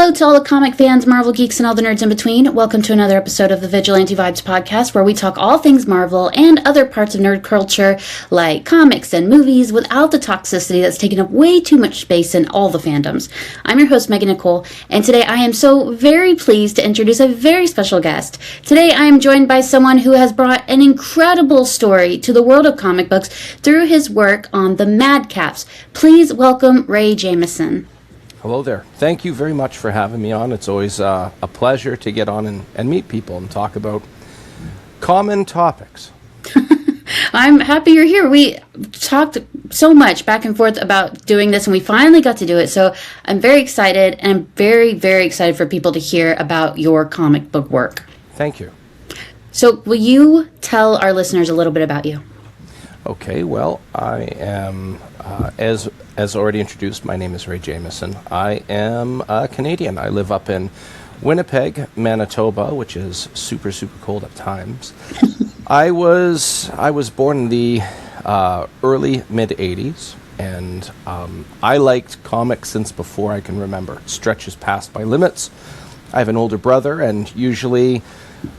Hello to all the comic fans, Marvel geeks, and all the nerds in between. Welcome to another episode of the Vigilante Vibes podcast, where we talk all things Marvel and other parts of nerd culture, like comics and movies, without the toxicity that's taken up way too much space in all the fandoms. I'm your host, Megan Nicole, and today I am so very pleased to introduce a very special guest. Today I am joined by someone who has brought an incredible story to the world of comic books through his work on the Madcaps. Please welcome Ray Jamison. Hello there. Thank you very much for having me on. It's always a pleasure to get on and meet people and talk about common topics. I'm happy you're here. We talked so much back and forth about doing this, and we finally got to do it. So I'm very excited, and I'm very, very excited for people to hear about your comic book work. Thank you. So will you tell our listeners a little bit about you? Okay, well, I am, as already introduced, my name is Ray Jamison. I am a Canadian. I live up in Winnipeg, Manitoba, which is super, super cold at times. I was born in the early, mid-'80s, and I liked comics since before I can remember. It stretches past my limits. I have an older brother, and usually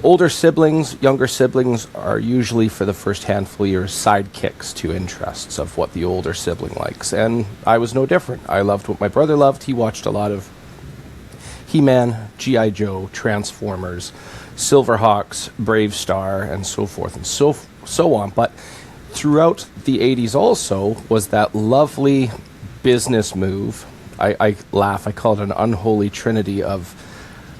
older siblings, younger siblings are usually, for the first handful of years, sidekicks to interests of what the older sibling likes. And I was no different. I loved what my brother loved. He watched a lot of He-Man, G.I. Joe, Transformers, Silverhawks, Brave Star, and so forth and so on. But throughout the 80s also was that lovely business move. I laugh. I call it an unholy trinity of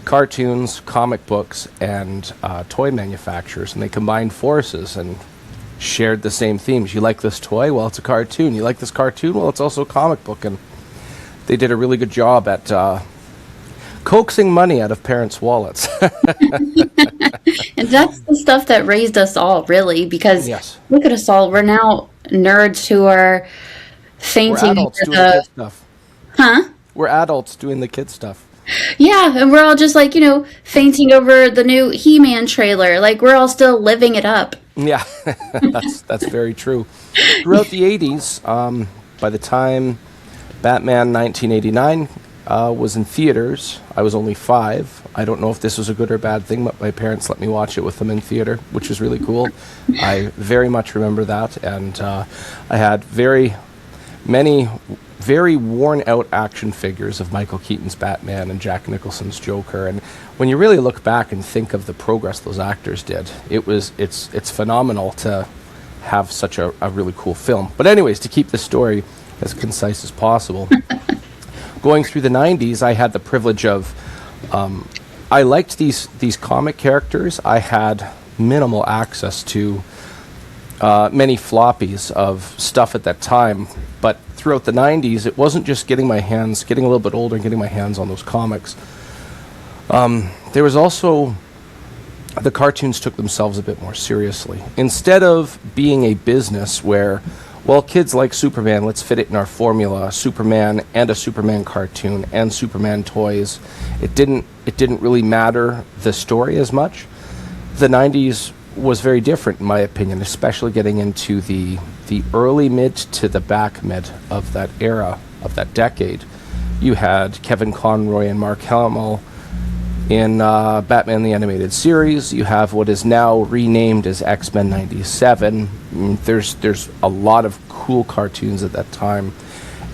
cartoons, comic books, and toy manufacturers, and they combined forces and shared the same themes. You like this toy? Well, it's a cartoon. You like this cartoon? Well, it's also a comic book. And they did a really good job at coaxing money out of parents' wallets. And that's the stuff that raised us all, really, because Yes. Look at us all. We're now nerds who are fainting. We're adults doing the kid stuff. Huh? We're adults doing the kid stuff. Yeah, and we're all just like, fainting over the new He-Man trailer. Like, we're all still living it up. Yeah, that's very true. Throughout the 80s, by the time Batman 1989 was in theaters, I was only 5. I don't know if this was a good or bad thing, but my parents let me watch it with them in theater, which was really cool. I very much remember that, and I had many very worn-out action figures of Michael Keaton's Batman and Jack Nicholson's Joker. And when you really look back and think of the progress those actors did, it's phenomenal to have such a really cool film. But anyways, to keep the story as concise as possible, going through the 90s, I had the privilege of, I liked these comic characters. I had minimal access to many floppies of stuff at that time, but throughout the 90s, it wasn't just getting a little bit older and getting my hands on those comics. There was also, the cartoons took themselves a bit more seriously. Instead of being a business where, well, kids like Superman, let's fit it in our formula, Superman and a Superman cartoon and Superman toys, it didn't really matter the story as much. The 90s was very different, in my opinion, especially getting into the early mid to the back mid of that era, of that decade. You had Kevin Conroy and Mark Hamill in Batman the Animated Series. You have what is now renamed as X-Men 97. There's a lot of cool cartoons at that time,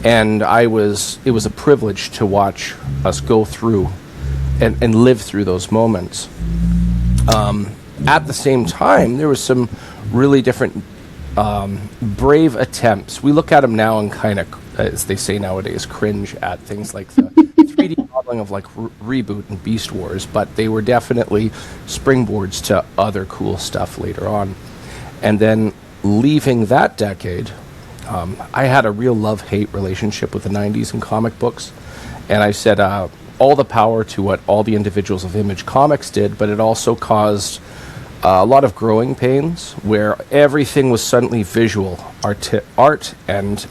and it was a privilege to watch us go through and live through those moments. At the same time, there was some really different brave attempts. We look at them now and kind of, as they say nowadays, cringe at things like the 3D modeling of like Reboot and Beast Wars, but they were definitely springboards to other cool stuff later on. And then leaving that decade, I had a real love-hate relationship with the 90s and comic books, and I said all the power to what all the individuals of Image Comics did, but it also caused a lot of growing pains where everything was suddenly visual art and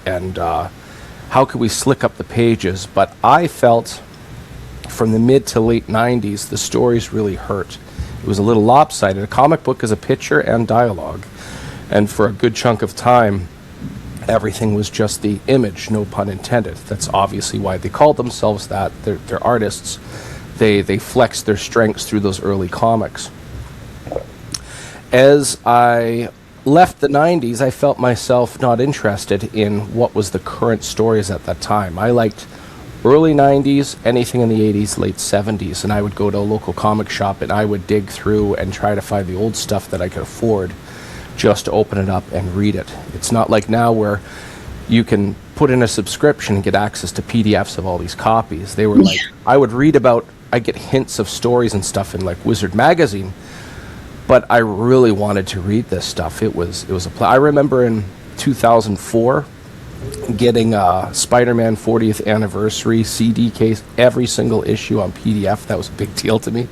how could we slick up the pages. But I felt from the mid to late 90s the stories really hurt. It was a little lopsided. A comic book is a picture and dialogue, and for a good chunk of time everything was just the image, no pun intended. That's obviously why they called themselves that. They're artists. They flexed their strengths through those early comics. As I left the 90s, I felt myself not interested in what was the current stories at that time. I liked early 90s, anything in the 80s, late 70s, and I would go to a local comic shop and I would dig through and try to find the old stuff that I could afford just to open it up and read it. It's not like now where you can put in a subscription and get access to PDFs of all these copies. They were like, I get hints of stories and stuff in like Wizard magazine, but I really wanted to read this stuff. It was I remember in 2004 getting a Spider-Man 40th anniversary CD case, every single issue on PDF. That was a big deal to me,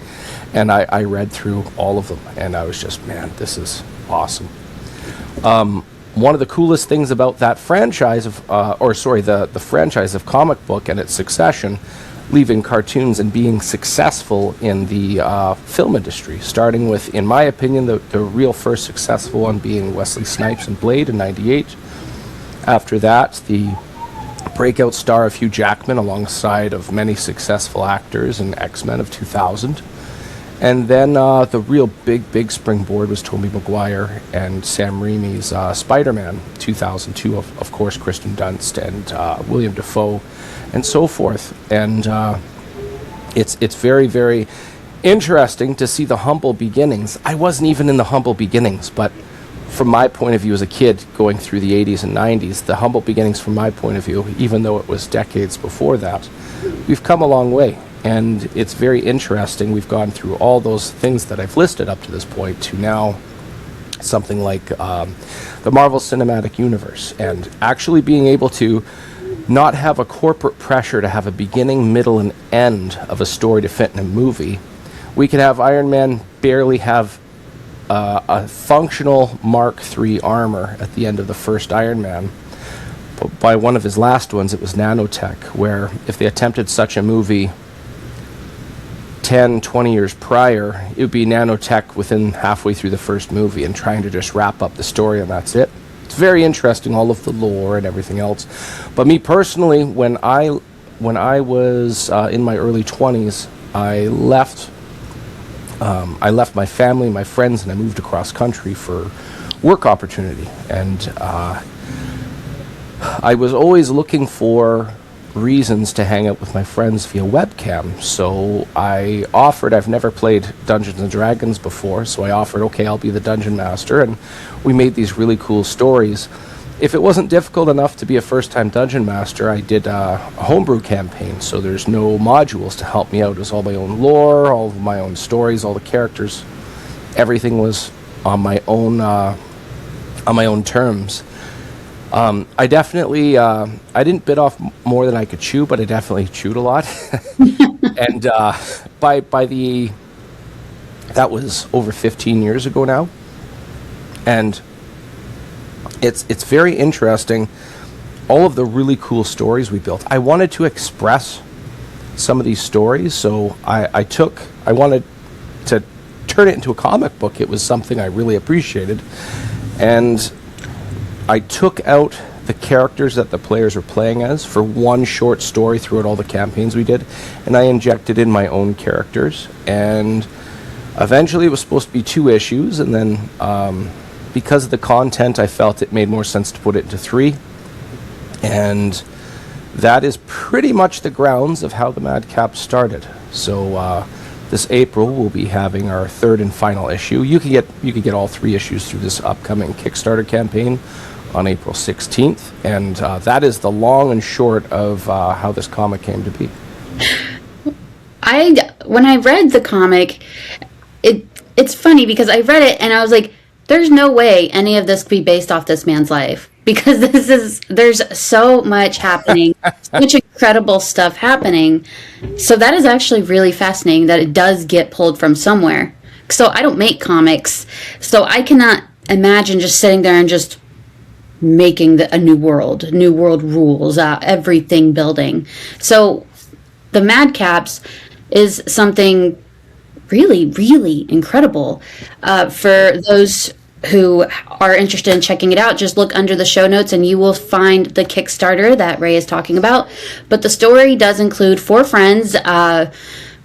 and I read through all of them, and I was just, man, this is awesome. One of the coolest things about that franchise the franchise of comic book and its succession, leaving cartoons and being successful in the film industry, starting with, in my opinion, the real first successful one being Wesley Snipes and Blade in '98. After that, the breakout star of Hugh Jackman alongside of many successful actors in X-Men of 2000. And then the real big springboard was Tobey Maguire and Sam Raimi's Spider-Man 2002, of course, Kristen Dunst and William Dafoe and so forth. And it's very, very interesting to see the humble beginnings. I wasn't even in the humble beginnings, but from my point of view as a kid going through the 80s and 90s, the humble beginnings from my point of view, even though it was decades before that, we've come a long way. And it's very interesting. We've gone through all those things that I've listed up to this point to now something like the Marvel Cinematic Universe, and actually being able to not have a corporate pressure to have a beginning, middle, and end of a story to fit in a movie. We could have Iron Man barely have a functional Mark III armor at the end of the first Iron Man. But by one of his last ones, it was nanotech, where if they attempted such a movie 10, 20 years prior, it would be nanotech within halfway through the first movie and trying to just wrap up the story, and that's it. It's very interesting, all of the lore and everything else. But me personally, when I was in my early 20s, I left my family, my friends, and I moved across country for work opportunity. And I was always looking for reasons to hang out with my friends via webcam. So I've never played Dungeons and Dragons before, so I offered, okay, I'll be the dungeon master, and we made these really cool stories. If it wasn't difficult enough to be a first-time dungeon master, I did a homebrew campaign, so there's no modules to help me out. It was all my own lore, all of my own stories, all the characters. Everything was on my own terms. I definitely, I didn't bit off more than I could chew, but I definitely chewed a lot. And that was over 15 years ago now. And it's very interesting, all of the really cool stories we built. I wanted to express some of these stories, so I wanted to turn it into a comic book. It was something I really appreciated. And I took out the characters that the players were playing as for one short story throughout all the campaigns we did, and I injected in my own characters. And eventually it was supposed to be 2 issues, and then because of the content, I felt it made more sense to put it into 3. And that is pretty much the grounds of how the Madcaps started. So this April we'll be having our 3rd and final issue. You can get all 3 issues through this upcoming Kickstarter campaign on April 16th, and that is the long and short of how this comic came to be. When I read the comic, it's funny because I read it and I was like, there's no way any of this could be based off this man's life, because there's so much happening, such incredible stuff happening. So that is actually really fascinating that it does get pulled from somewhere. So I don't make comics, so I cannot imagine just sitting there and just making a new world rules, everything building. So the Madcaps is something really, really incredible. For those who are interested in checking it out, just look under the show notes and you will find the Kickstarter that Ray is talking about. But the story does include 4 friends.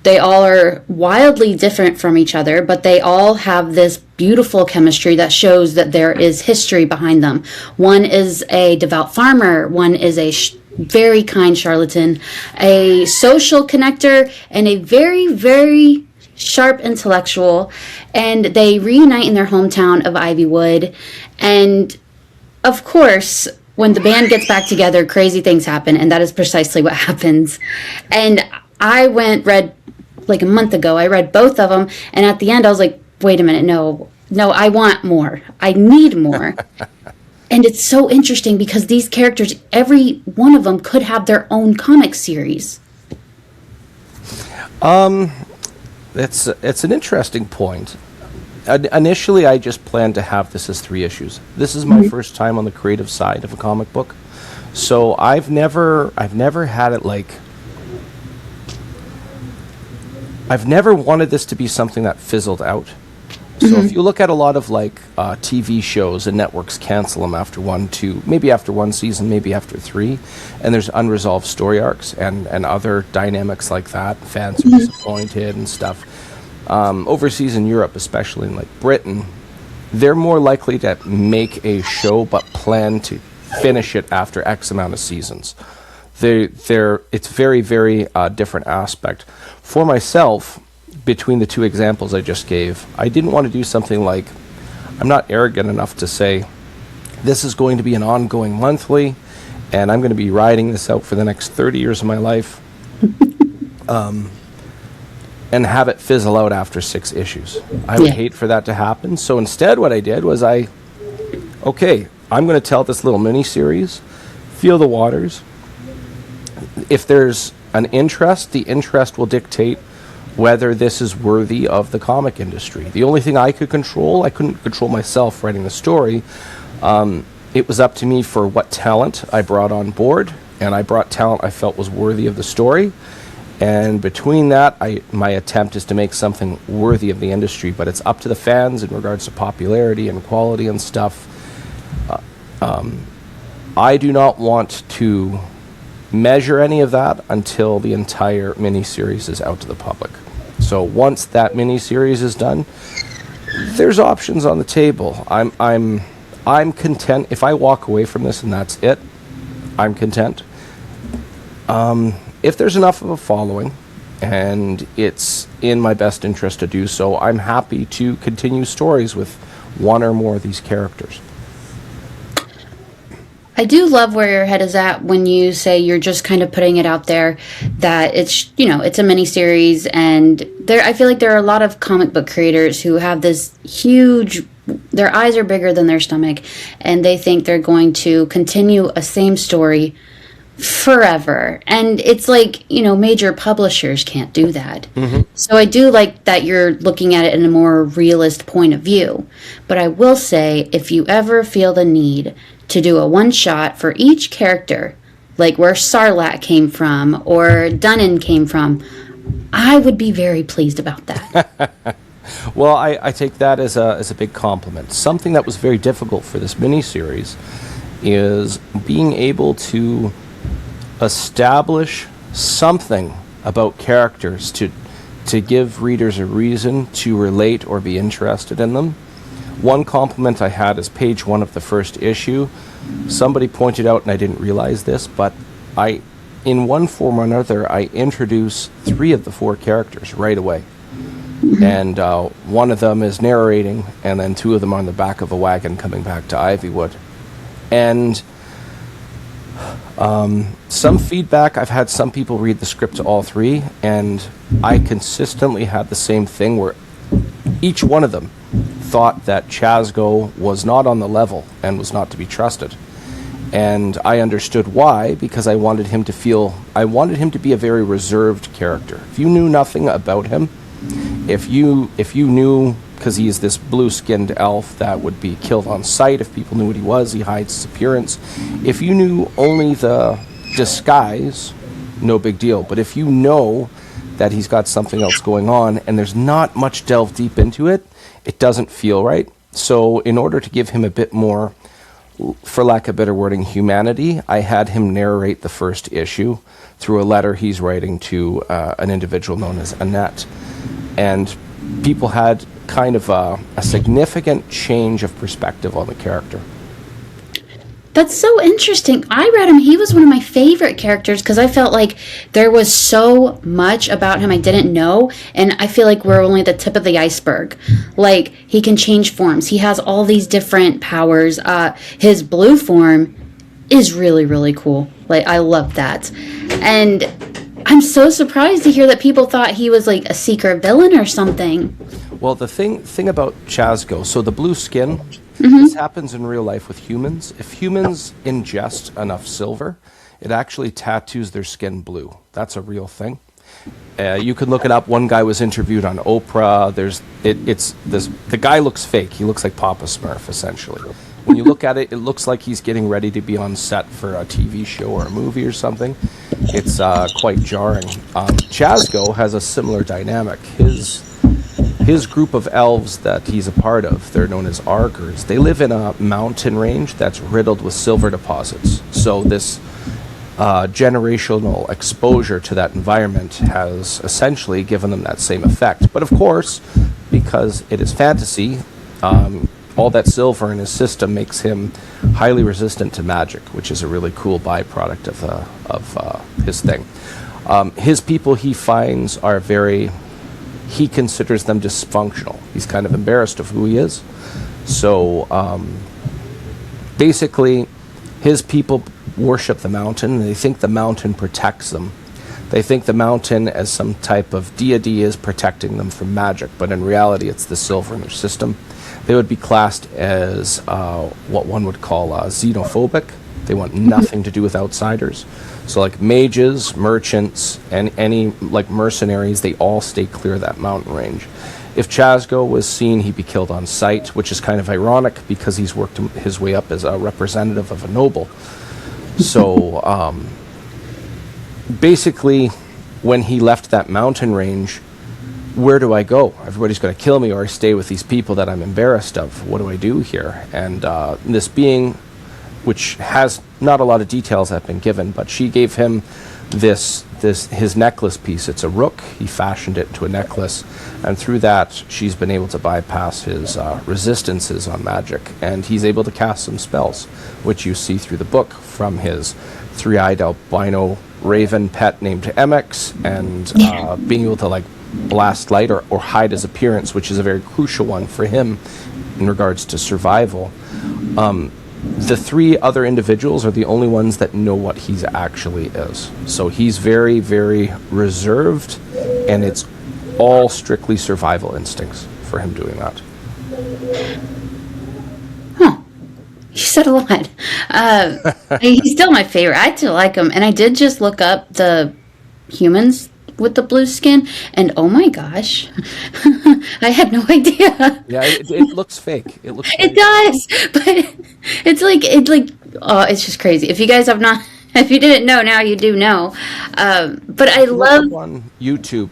They all are wildly different from each other, but they all have this beautiful chemistry that shows that there is history behind them. One is a devout farmer, one is a very kind charlatan, a social connector, and a very, very sharp intellectual. And they reunite in their hometown of Ivywood. And of course, when the band gets back together, crazy things happen, and that is precisely what happens. And I read like a month ago, I read both of them, and at the end I was like, wait a minute, no, I want more. I need more. And it's so interesting because these characters, every one of them could have their own comic series. It's an interesting point. Initially, I just planned to have this as 3 issues. This is my first time on the creative side of a comic book, so I've never had it like. I've never wanted this to be something that fizzled out. So if you look at a lot of like TV shows and networks cancel them after 1, 2, maybe after 1 season, maybe after 3, and there's unresolved story arcs and other dynamics like that, fans are disappointed and stuff. Overseas in Europe, especially in like Britain, they're more likely to make a show but plan to finish it after X amount of seasons. It's very, very different aspect. For myself, between the 2 examples I just gave, I didn't want to do something like, I'm not arrogant enough to say, this is going to be an ongoing monthly, and I'm going to be riding this out for the next 30 years of my life, and have it fizzle out after 6 issues. I would hate for that to happen. So instead what I did was I'm going to tell this little mini-series, feel the waters. If there's an interest, the interest will dictate whether this is worthy of the comic industry. The only thing I couldn't control myself writing the story. It was up to me for what talent I brought on board, and I brought talent I felt was worthy of the story. And between that, my attempt is to make something worthy of the industry, but it's up to the fans in regards to popularity and quality and stuff. I do not want to measure any of that until the entire miniseries is out to the public. So once that miniseries is done, there's options on the table. I'm content if I walk away from this and that's it. I'm content. If there's enough of a following and it's in my best interest to do so, I'm happy to continue stories with 1 or more of these characters. I do love where your head is at when you say you're just kind of putting it out there that it's, it's a mini series, and I feel like there are a lot of comic book creators who have this huge, their eyes are bigger than their stomach, and they think they're going to continue a same story forever. And it's like, major publishers can't do that. So I do like that you're looking at it in a more realist point of view. But I will say, if you ever feel the need to do a one-shot for each character, like where Sarlacc came from or Dunnan came from, I would be very pleased about that. Well, I take that as a big compliment. Something that was very difficult for this miniseries is being able to establish something about characters to give readers a reason to relate or be interested in them. One compliment I had is page 1 of the first issue. Somebody pointed out, and I didn't realize this, but in one form or another, I introduce 3 of the 4 characters right away. And one of them is narrating, and then 2 of them are on the back of a wagon coming back to Ivywood. And some feedback, I've had some people read the script to all 3, and I consistently had the same thing where each one of them thought that Chazgo was not on the level and was not to be trusted. And I understood why, because I wanted him to be a very reserved character. If you knew nothing about him, if you knew, because he is this blue-skinned elf that would be killed on sight if people knew what he was, he hides his appearance. If you knew only the disguise, no big deal. But if you know that he's got something else going on and there's not much delve deep into it, it doesn't feel right. So in order to give him a bit more, for lack of better wording, humanity, I had him narrate the first issue through a letter he's writing to an individual known as Annette. And people had kind of a significant change of perspective on the character. That's so interesting. I read him. He was one of my favorite characters because I felt like there was so much about him I didn't know. And I feel like we're only the tip of the iceberg. Like, he can change forms. He has all these different powers. His blue form is really, really cool. Like, I love that. And I'm so surprised to hear that people thought he was like a secret villain or something. Well, the thing about Chazgo, so the blue skin, this happens in real life with humans. If humans ingest enough silver, it actually tattoos their skin blue. That's a real thing. You can look it up. One guy was interviewed on Oprah. The guy looks fake. He looks like Papa Smurf, essentially. When you look at it, it looks like he's getting ready to be on set for a TV show or a movie or something. It's quite jarring. Chazgo has a similar dynamic. His group of elves that he's a part of, they're known as Argers. They live in a mountain range that's riddled with silver deposits. So this generational exposure to that environment has essentially given them that same effect. But of course, because it is fantasy, all that silver in his system makes him highly resistant to magic, which is a really cool byproduct of his thing. His people, he finds, are he considers them dysfunctional. He's kind of embarrassed of who he is. So basically, his people worship the mountain, and they think the mountain protects them. They think the mountain as some type of deity is protecting them from magic, but in reality it's the silver in their system. They would be classed as what one would call xenophobic. They want nothing to do with outsiders. So like mages, merchants, and any like mercenaries, they all stay clear of that mountain range. If Chazgo was seen, he'd be killed on sight, which is kind of ironic because he's worked his way up as a representative of a noble. So basically, when he left that mountain range, where do I go? Everybody's going to kill me, or I stay with these people that I'm embarrassed of. What do I do here? And this being, which has not a lot of details have been given, but she gave him his necklace piece. It's a rook. He fashioned it into a necklace, and through that, she's been able to bypass his resistances on magic, and he's able to cast some spells, which you see through the book from his three-eyed albino raven pet named Mx, and being able to like blast light or hide his appearance, which is a very crucial one for him in regards to survival. The three other individuals are the only ones that know what he actually is. So he's very, very reserved, and it's all strictly survival instincts for him doing that. Huh. You said a lot. He's still my favorite. I still like him. And I did just look up the humans with the blue skin, and oh my gosh, I had no idea. Yeah, it looks fake. It looks. It does, but it's just crazy. If you guys have not, if you didn't know, now you do know. But I love on YouTube,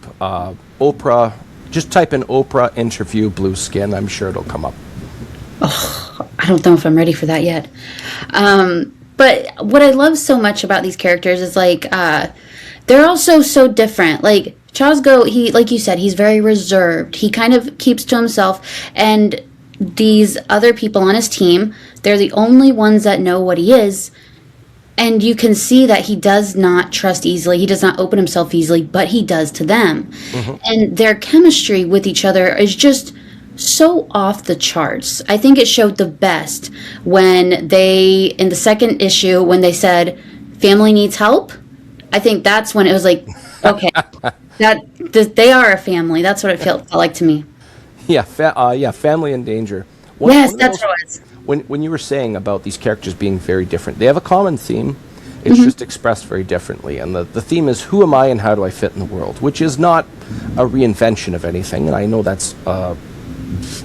Oprah. Just type in Oprah interview blue skin. I'm sure it'll come up. Oh, I don't know if I'm ready for that yet. But what I love so much about these characters is like. They're also so different. Like Chazgo, he, like you said, he's very reserved. He kind of keeps to himself. And these other people on his team, they're the only ones that know what he is. And you can see that he does not trust easily. He does not open himself easily, but he does to them. Mm-hmm. And their chemistry with each other is just so off the charts. I think it showed the best when they, in the second issue, when they said, family needs help. I think that's when it was like, okay, they are a family. That's what it felt like to me. Yeah, family in danger. Yes, that's what it was. When you were saying about these characters being very different, they have a common theme. It's just expressed very differently. And the theme is, who am I and how do I fit in the world? Which is not a reinvention of anything. And I know that's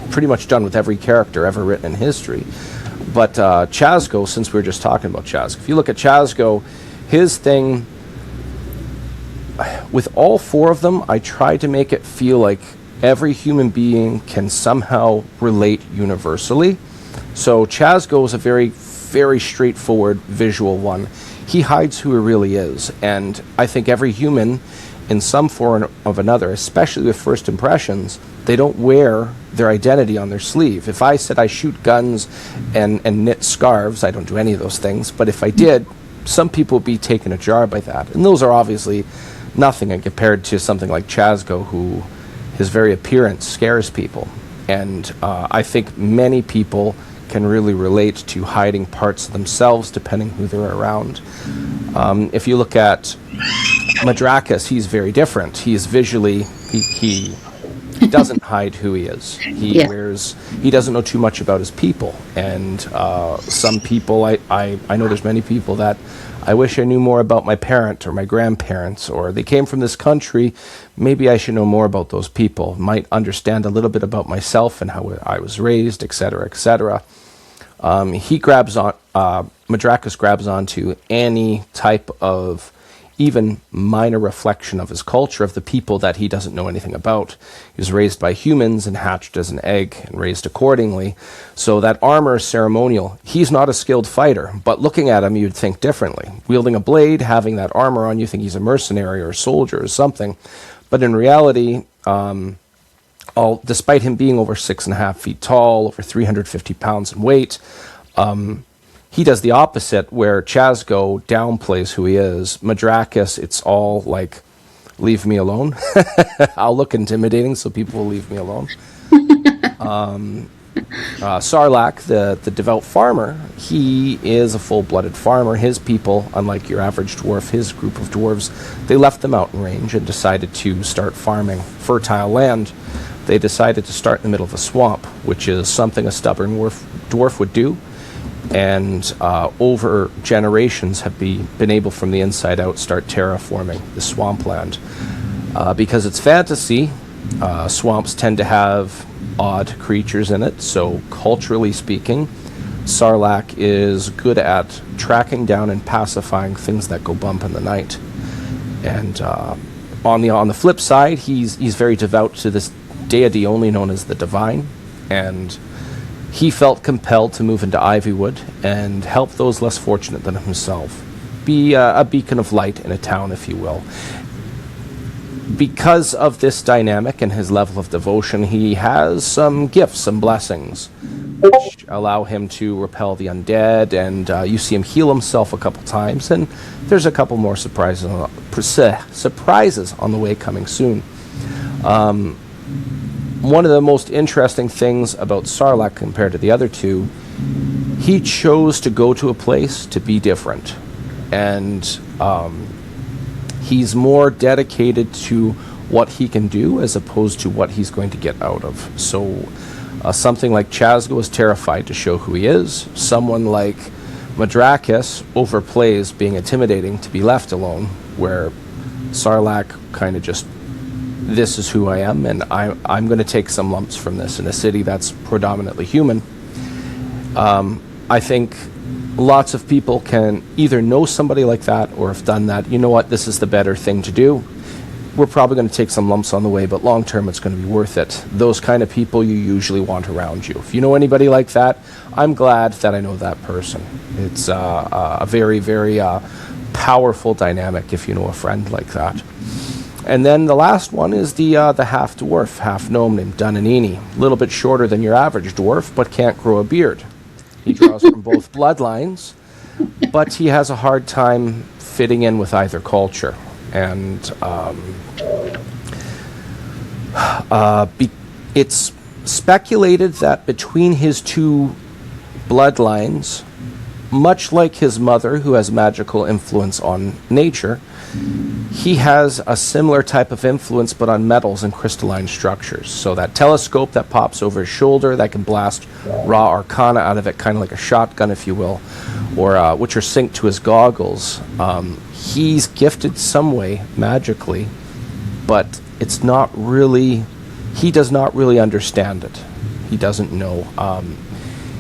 pretty much done with every character ever written in history. But Chazgo, since we were just talking about Chazgo, if you look at Chazgo, his thing... With all four of them, I tried to make it feel like every human being can somehow relate universally. So Chazgo is a very, very straightforward visual one. He hides who he really is, and I think every human, in some form of another, especially with first impressions, they don't wear their identity on their sleeve. If I said I shoot guns and knit scarves, I don't do any of those things, but if I did, some people would be taken ajar by that. And those are obviously nothing compared to something like Chazgo, who his very appearance scares people. And I think many people can really relate to hiding parts of themselves depending who they're around. If you look at Madcaps, he's very different. He is visually, he doesn't hide who he is. He doesn't know too much about his people. And some people, I know there's many people that I wish I knew more about my parent or my grandparents, or they came from this country. Maybe I should know more about those people, might understand a little bit about myself and how I was raised, etc., etc. Madcaps grabs onto any type of even minor reflection of his culture, of the people that he doesn't know anything about. He was raised by humans and hatched as an egg and raised accordingly. So that armor is ceremonial. He's not a skilled fighter, but looking at him, you'd think differently. Wielding a blade, having that armor on, you think he's a mercenary or a soldier or something. But in reality, despite him being over 6.5 feet tall, over 350 pounds in weight, he does the opposite, where Chazgo downplays who he is. Madcaps, it's all like, leave me alone. I'll look intimidating, so people will leave me alone. Sarlacc, the devout farmer, he is a full-blooded farmer. His people, unlike your average dwarf, his group of dwarves, they left the mountain range and decided to start farming fertile land. They decided to start in the middle of a swamp, which is something a stubborn dwarf would do. And over generations have been able from the inside out start terraforming the swampland. Because it's fantasy, swamps tend to have odd creatures in it, so culturally speaking, Sarlacc is good at tracking down and pacifying things that go bump in the night. And on the flip side, he's very devout to this deity only known as the Divine, and he felt compelled to move into Ivywood and help those less fortunate than himself. Be a beacon of light in a town, if you will. Because of this dynamic and his level of devotion, he has some gifts, some blessings, which allow him to repel the undead, and you see him heal himself a couple times, and there's a couple more surprises on the way coming soon. One of the most interesting things about Sarlacc compared to the other two, he chose to go to a place to be different. And he's more dedicated to what he can do as opposed to what he's going to get out of. So something like Chazgo is terrified to show who he is. Someone like Madcaps overplays being intimidating to be left alone, where Sarlacc kind of just, this is who I am, and I'm going to take some lumps from this in a city that's predominantly human. I think lots of people can either know somebody like that or have done that. You know what, this is the better thing to do. We're probably going to take some lumps on the way, but long term it's going to be worth it. Those kind of people you usually want around you. If you know anybody like that, I'm glad that I know that person. It's a very, very powerful dynamic if you know a friend like that. And then the last one is the half-dwarf, half-gnome named Dunanini. A little bit shorter than your average dwarf, but can't grow a beard. He draws from both bloodlines, but he has a hard time fitting in with either culture. And it's speculated that between his two bloodlines, much like his mother, who has magical influence on nature, he has a similar type of influence, but on metals and crystalline structures. So that telescope that pops over his shoulder, that can blast raw arcana out of it, kind of like a shotgun, if you will, or which are synced to his goggles. He's gifted some way magically, but it's not really, he does not really understand it. He doesn't know.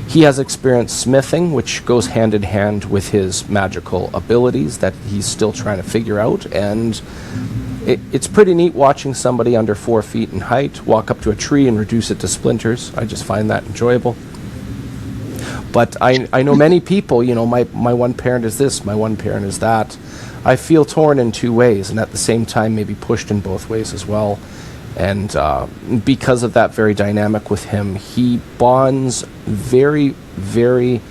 He has experienced smithing, which goes hand in hand with his magical abilities that he's still trying to figure out. And it's pretty neat watching somebody under 4 feet in height walk up to a tree and reduce it to splinters. I just find that enjoyable. But I know many people, my one parent is this, my one parent is that. I feel torn in two ways, and at the same time maybe pushed in both ways as well. And because of that very dynamic with him, he bonds very, very,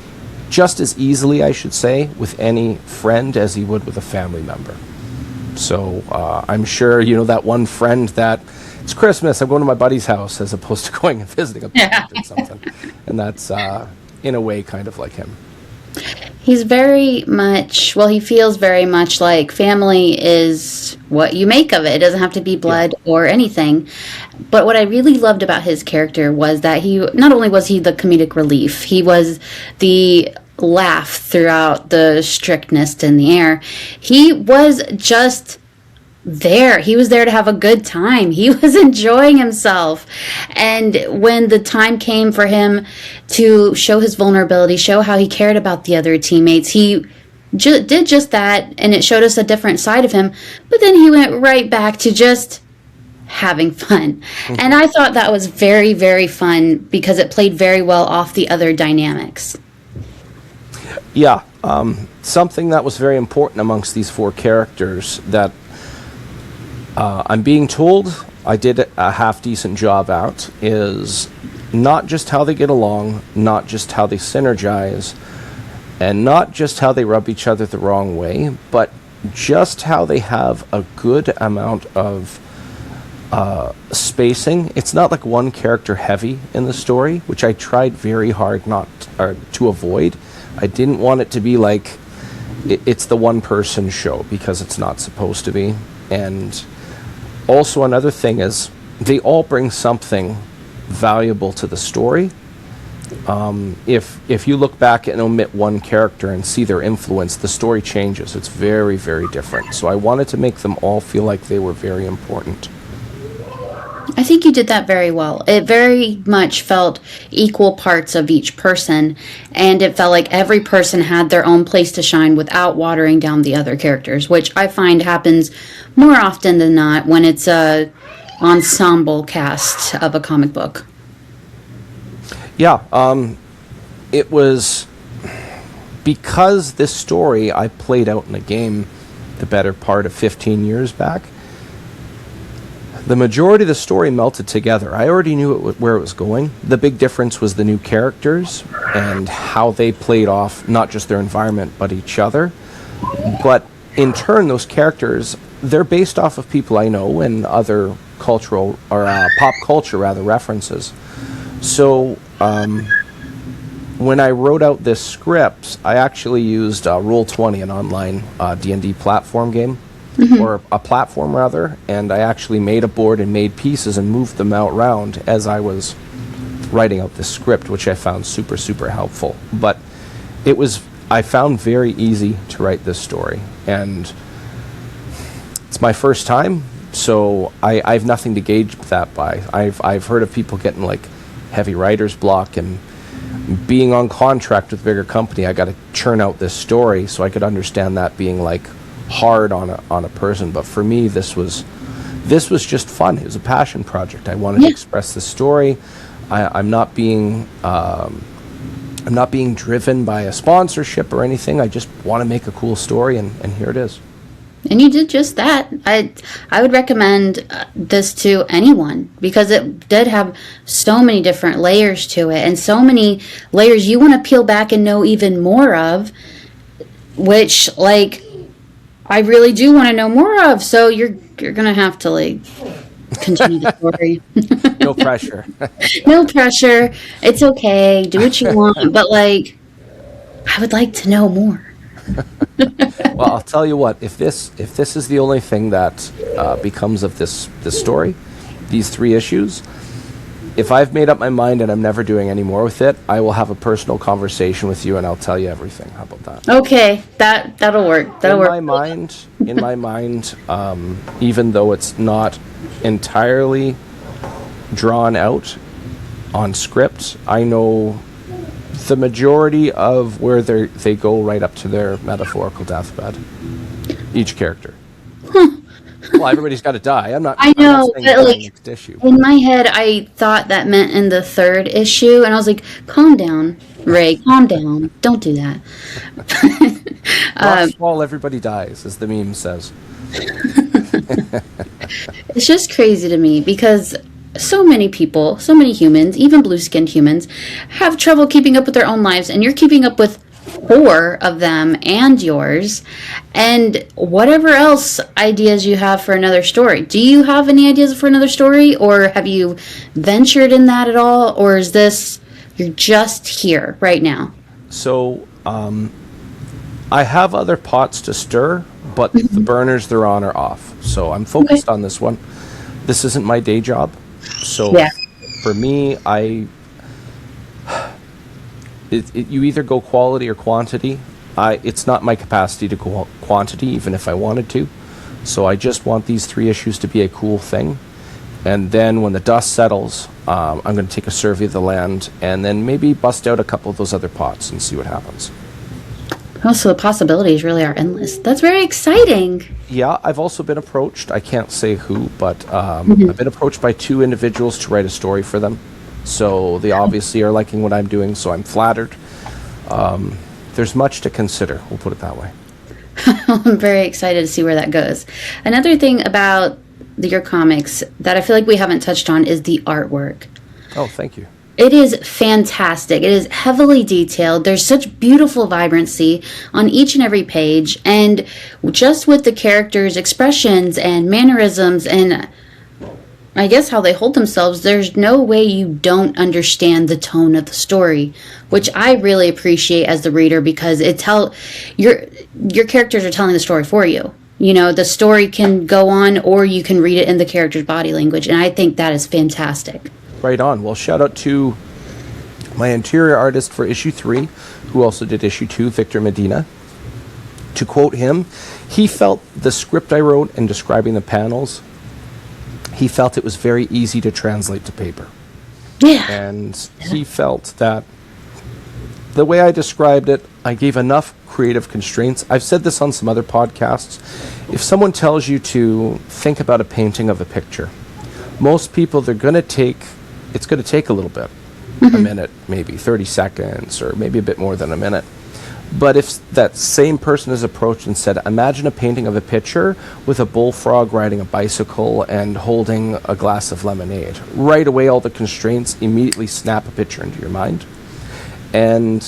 just as easily, I should say, with any friend as he would with a family member. So I'm sure, that one friend that, it's Christmas, I'm going to my buddy's house, as opposed to going and visiting a parent or something. And that's, in a way, kind of like him. He's very much, he feels very much like family is what you make of it. It doesn't have to be blood or anything. But what I really loved about his character was that he, not only was he the comedic relief, he was the laugh throughout the strictness in the air. He was just there. He was there to have a good time. He was enjoying himself. And when the time came for him to show his vulnerability, show how he cared about the other teammates, he did just that, and it showed us a different side of him. But then he went right back to just having fun. Mm-hmm. And I thought that was very, very fun because it played very well off the other dynamics. Yeah. Something that was very important amongst these four characters that I'm being told I did a half-decent job at is not just how they get along, not just how they synergize, and not just how they rub each other the wrong way, but just how they have a good amount of spacing. It's not like one character heavy in the story, which I tried very hard to avoid. I didn't want it to be like it's the one-person show, because it's not supposed to be. And also another thing is they all bring something valuable to the story. If you look back and omit one character and see their influence, the story changes. It's very, very different. So I wanted to make them all feel like they were very important. I think you did that very well. It very much felt equal parts of each person, and it felt like every person had their own place to shine without watering down the other characters, which I find happens more often than not when it's a ensemble cast of a comic book. Yeah, it was because this story I played out in a game the better part of 15 years back. The majority of the story melted together. I already knew where it was going. The big difference was the new characters and how they played off not just their environment but each other. But in turn, those characters, they're based off of people I know and other cultural or pop culture rather references. So when I wrote out this script, I actually used Roll20, an online D&D platform game. Mm-hmm. Or a platform rather, and I actually made a board and made pieces and moved them out around as I was writing out this script, which I found super, super helpful. But I found very easy to write this story, and it's my first time, so I have nothing to gauge that by. I've heard of people getting like heavy writer's block, and being on contract with a bigger company, I got to churn out this story, so I could understand that being like hard on a person. But for me, this was just fun. It was a passion project. I wanted to express the story. I'm not being driven by a sponsorship or anything. I just want to make a cool story, and here it is. And you did just that. I would recommend this to anyone because it did have so many different layers to it, and so many layers you want to peel back and know even more of, which like I really do want to know more of, so you're gonna have to like continue the story. No pressure. No pressure. It's okay. Do what you want, but like, I would like to know more. Well, I'll tell you what. If this is the only thing that becomes of this story, these 3 issues, if I've made up my mind and I'm never doing any more with it, I will have a personal conversation with you and I'll tell you everything. How about that? Okay, that'll work. In my mind, even though it's not entirely drawn out on script, I know the majority of where they go right up to their metaphorical deathbed. Each character. Well, everybody's got to die. I'm not I know, saying but die like next issue. in my head, I thought that meant in the 3rd issue, and I was like, "Calm down, Ray. Calm down. Don't do that." Rocks fall, everybody dies, as the meme says. It's just crazy to me because so many people, so many humans, even blue-skinned humans, have trouble keeping up with their own lives, and you're keeping up with 4 of them and yours, and whatever else ideas you have for another story. Do you have any ideas for another story, or have you ventured in that at all, or is this you're just here right now? So, I have other pots to stir, but the burners they're on are off. So I'm focused on this one. This isn't my day job. So for me, you either go quality or quantity. It's not my capacity to go quantity, even if I wanted to. So I just want these 3 issues to be a cool thing. And then when the dust settles, I'm going to take a survey of the land and then maybe bust out a couple of those other pots and see what happens. Oh, so the possibilities really are endless. That's very exciting. Yeah, I've also been approached. I can't say who, but I've been approached by 2 individuals to write a story for them. So they obviously are liking what I'm doing, so I'm flattered. There's much to consider, we'll put it that way. I'm very excited to see where that goes. Another thing about your comics that I feel like we haven't touched on is the artwork. Oh, thank you. It is fantastic. It is heavily detailed. There's such beautiful vibrancy on each and every page. And just with the characters' expressions and mannerisms and I guess how they hold themselves, there's no way you don't understand the tone of the story, which I really appreciate as the reader because your characters are telling the story for you. You know, the story can go on or you can read it in the character's body language. And I think that is fantastic. Right on. Well, shout out to my interior artist for issue 3, who also did issue 2, Victor Medina. To quote him, he felt the script I wrote in describing the panels, he felt it was very easy to translate to paper. Yeah. And he felt that the way I described it, I gave enough creative constraints. I've said this on some other podcasts. If someone tells you to think about a painting of a picture, most people, it's going to take a little bit, a minute, maybe 30 seconds, or maybe a bit more than a minute. But if that same person is approached and said, imagine a painting of a picture with a bullfrog riding a bicycle and holding a glass of lemonade, right away all the constraints immediately snap a picture into your mind. And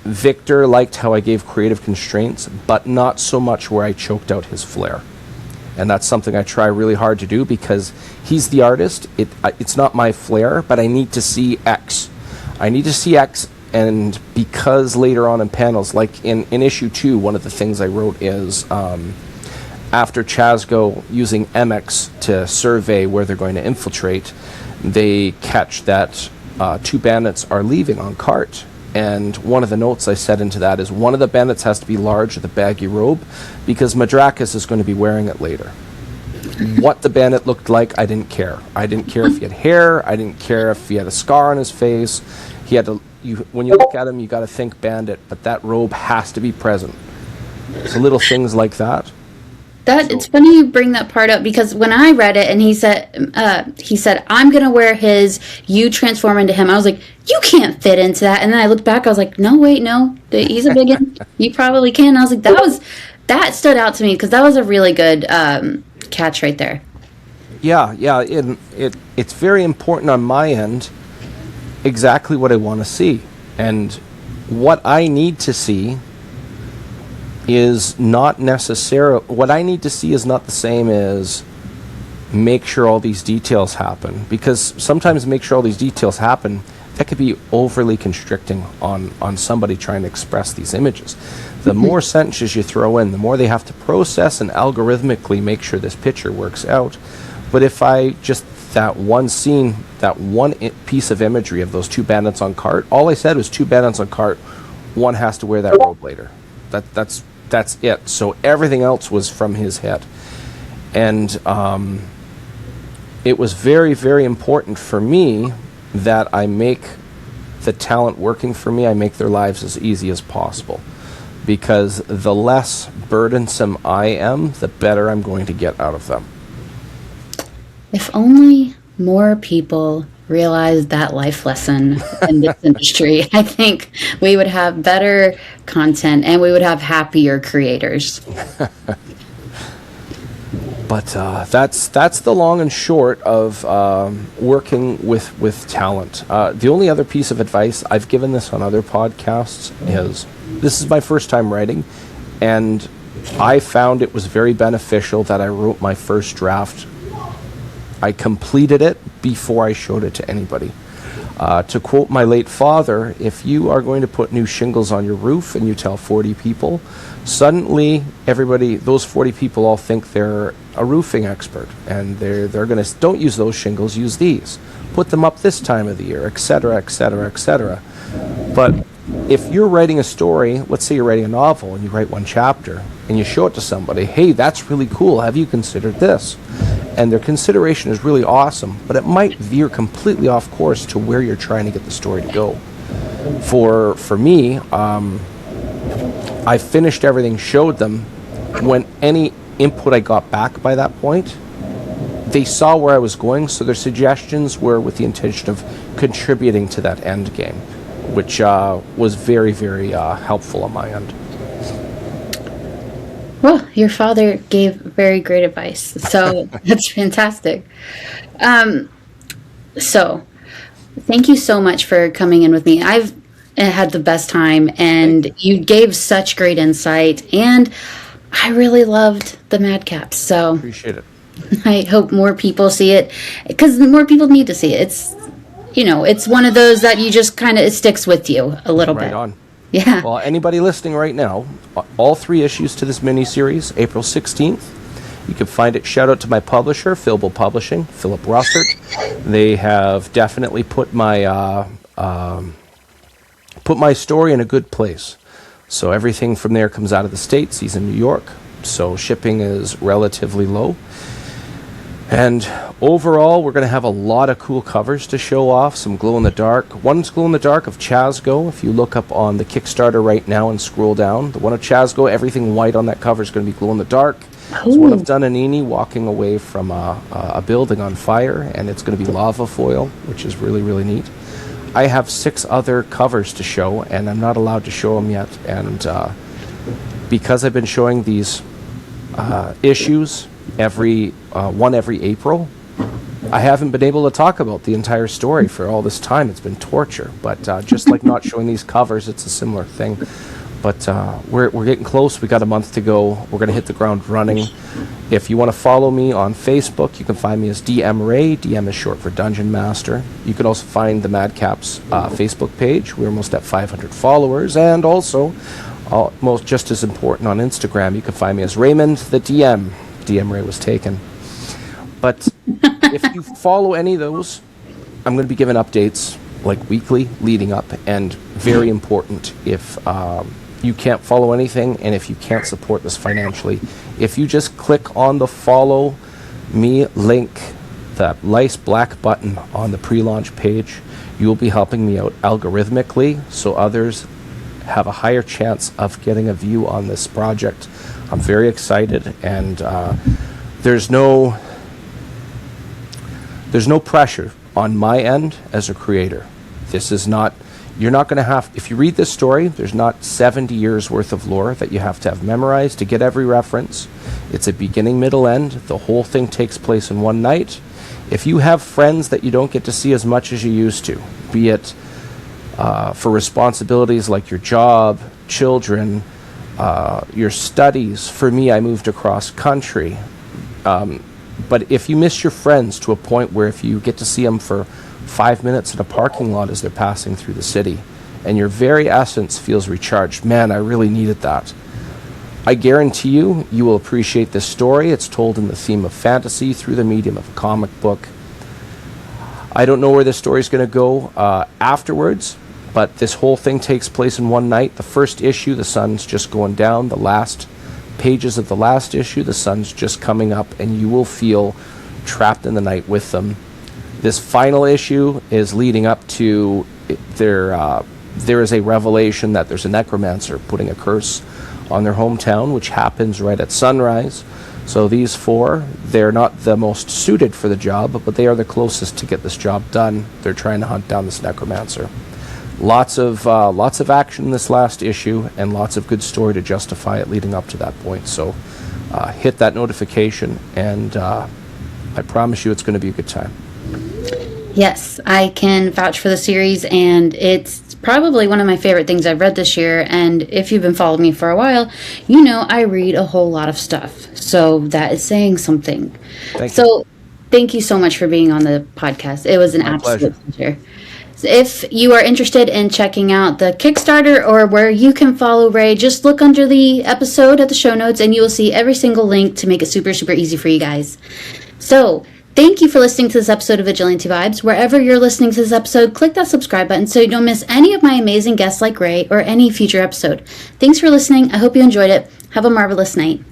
Victor liked how I gave creative constraints, but not so much where I choked out his flair. And that's something I try really hard to do because he's the artist. It's not my flair, but I need to see X. I need to see X, and because later on in panels, like in issue 2, one of the things I wrote is after Chasgo using MX to survey where they're going to infiltrate, they catch that 2 bandits are leaving on cart. And one of the notes I said into that is one of the bandits has to be large with a baggy robe because Madrakis is going to be wearing it later. What the bandit looked like, I didn't care. I didn't care if he had hair. I didn't care if he had a scar on his face. He had to. When you look at him, you got to think bandit, but that robe has to be present. So little things like that. It's funny you bring that part up because when I read it and he said I'm gonna wear his, you transform into him. I was like, you can't fit into that. And then I looked back, I was like, no, wait, no, he's a biggin. You probably can. And I was like, that stood out to me because that was a really good catch right there. Yeah. It's very important on my end. Exactly what I want to see, and what I need to see is not necessarily what I need to see is not the same as make sure all these details happen, because sometimes make sure all these details happen, that could be overly constricting on somebody trying to express these images. The more sentences you throw in, the more they have to process and algorithmically make sure this picture works out. But if I just that one scene, that one piece of imagery of those 2 bandits on cart, all I said was 2 bandits on cart, one has to wear that robe later. That's it. So everything else was from his head. And it was very, very important for me that I make the talent working for me, I make their lives as easy as possible. because the less burdensome I am, the better I'm going to get out of them. If only more people realized that life lesson in this industry, I think we would have better content and we would have happier creators. But that's the long and short of working with talent. The only other piece of advice, I've given this on other podcasts, is this is my first time writing, and I found it was very beneficial that I wrote my first draft. I completed it before I showed it to anybody. To quote my late father, if you are going to put new shingles on your roof and you tell 40 people, suddenly everybody, those 40 people all think they're a roofing expert, and they're going to, don't use those shingles, use these. Put them up this time of the year, etc., etc., etc. But if you're writing a story, let's say you're writing a novel and you write one chapter and you show it to somebody, hey, that's really cool, have you considered this? And their consideration is really awesome, but it might veer completely off course to where you're trying to get the story to go. For me, I finished everything, showed them. When any input I got back by that point, they saw where I was going, so their suggestions were with the intention of contributing to that end game, which was very, very helpful on my end. Well, your father gave very great advice, so that's fantastic. So, thank you so much for coming in with me. I've had the best time, and you gave such great insight, and I really loved the Madcaps. So, Appreciate it. I hope more people see it, because more people need to see it. It's, it's one of those that you just kind of, it sticks with you a little bit. Right on. Yeah. Well, anybody listening right now, all 3 issues to this miniseries, April 16th. You can find it. Shout out to my publisher, Philbo Publishing, Philip Russert. They have definitely put my story in a good place. So everything from there comes out of the States. He's in New York, so shipping is relatively low. And overall, we're going to have a lot of cool covers to show off, some glow-in-the-dark. One's glow-in-the-dark of Chasgo. If you look up on the Kickstarter right now and scroll down, the one of Chasgo, everything white on that cover is going to be glow-in-the-dark. There's one of Dunanini walking away from a building on fire, and it's going to be lava foil, which is really, really neat. I have 6 other covers to show, and I'm not allowed to show them yet. And because I've been showing these issues every April, I haven't been able to talk about the entire story for all this time. It's been torture, but just like not showing these covers, it's a similar thing. But we're getting close. We got a month to go. We're going to hit the ground running. If you want to follow me on Facebook, you can find me as DM Ray. DM is short for Dungeon Master. You can also find the Madcaps Facebook page. We're almost at 500 followers, and also, most just as important, on Instagram, you can find me as Raymond the DM. DM Ray was taken. But if you follow any of those, I'm going to be giving updates like weekly leading up, and very important, if you can't follow anything and if you can't support this financially, if you just click on the follow me link, that nice black button on the pre-launch page, you will be helping me out algorithmically so others have a higher chance of getting a view on this project. I'm very excited, and there's no pressure on my end as a creator. This is not, you're not going to have, if you read this story, there's not 70 years worth of lore that you have to have memorized to get every reference. It's a beginning, middle, end. The whole thing takes place in one night. If you have friends that you don't get to see as much as you used to, be it for responsibilities like your job, children, your studies. For me, I moved across country. But if you miss your friends to a point where if you get to see them for 5 minutes in a parking lot as they're passing through the city, and your very essence feels recharged, man, I really needed that. I guarantee you, you will appreciate this story. It's told in the theme of fantasy through the medium of a comic book. I don't know where this story is going to go afterwards, but this whole thing takes place in one night. The first issue, the sun's just going down. The last pages of the last issue, the sun's just coming up, and you will feel trapped in the night with them. This final issue is leading up to their there is a revelation that there's a necromancer putting a curse on their hometown, which happens right at sunrise. So these 4, they're not the most suited for the job, but they are the closest to get this job done. They're trying to hunt down this necromancer. Lots of action in this last issue, and lots of good story to justify it leading up to that point. So hit that notification, and I promise you it's going to be a good time. Yes, I can vouch for the series, and it's probably one of my favorite things I've read this year. And if you've been following me for a while, you know I read a whole lot of stuff. So that is saying something. Thank you so much for being on the podcast. It was an absolute pleasure. If you are interested in checking out the Kickstarter or where you can follow Ray, just look under the episode at the show notes and you will see every single link to make it super, super easy for you guys. So thank you for listening to this episode of Vigilante Vibes. Wherever you're listening to this episode, click that subscribe button so you don't miss any of my amazing guests like Ray or any future episode. Thanks for listening. I hope you enjoyed it. Have a marvelous night.